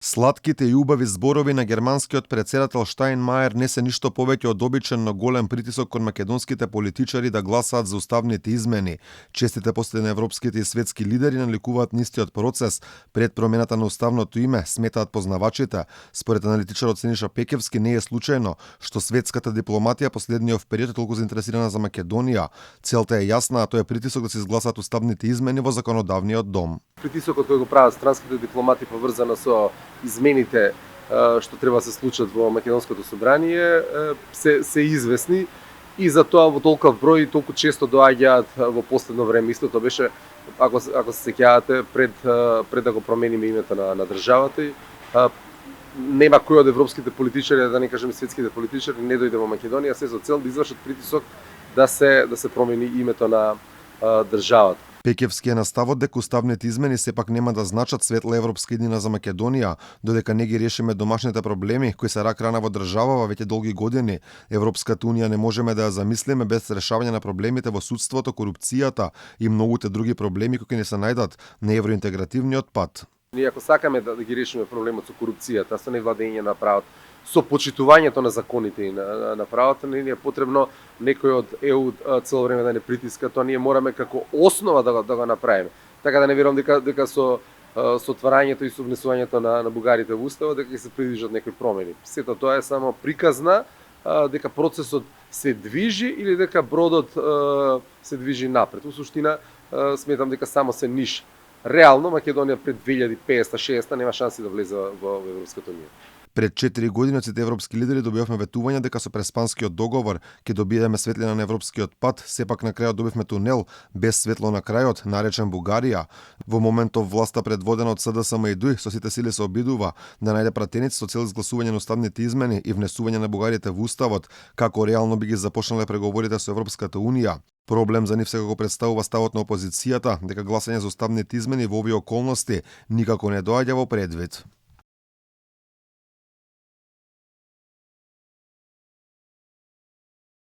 Сладките и убави зборови на германскиот претседател Штајнмајер не се ништо повеќе од обичен, но голем притисок кон македонските политичари да гласаат за уставните измени. Честите последни европските и светски лидери наликуваат нистиот процес пред промената на уставното име, сметаат познавачите. Според аналитичарот Синиша Пекевски не е случајно што светската дипломатија последниот период е толку заинтересирана за Македонија. Целта е јасна, а тоа е притисок да се изгласаат уставните измени во законодавниот дом. Притисокот кој го прават странските дипломати поврзано со измените што треба да се случат во македонското собрание се известни и затоа во толков број и толку често доаѓаат во последно време. Истото беше, ако се сеќавате, пред да го промениме името на државата, нема кој од европските политичари, да не кажеме светските политичари, не дојде во Македонија се за цел да извршат притисок да се промени името на државата. Пекевски е на ставот дека уставните измени сепак нема да значат светла европска иднина за Македонија, додека не ги решиме домашните проблеми кои се рак рана во државава веќе долги години. Европската унија не можеме да ја замислиме без решавање на проблемите во судството, корупцијата и многуте други проблеми кои не се најдат на евроинтегративниот пат. Ние ако сакаме да ги решиме проблемот со корупцијата, со невладење на правот, со почитувањето на законите и на правото, не е потребно некој од ЕУ цело време да не притиска, тоа ние мораме како основа да го направиме. Така да не верувам дека со отварањето и со внесувањето на бугарите во уставот дека ќе се придвижат некои промени. Сето тоа е само приказна дека процесот се движи или дека бродот се движи напред. Во суштина сметам дека само се ниша. Реално Македонија пред 2050-60 нема шанси да влезе во Европската унија. Пред 4 години сите европски лидери добивавме ветување дека со преспанскиот договор ќе добиеме светлина на европскиот пат, сепак на крајот добивме тунел без светло на крајот, наречен Бугарија. Во моментов власта предводена од СДСМ и ДУИ со сите сили се обидува да најде пратеници со цел изгласување на уставните измени и внесување на бугарите во уставот, како реално би ги започнале преговорите со Европската унија. Проблем за нив секако представува ставот на опозицијата дека гласање за уставните измени во овие околности никако не доаѓа во предвид.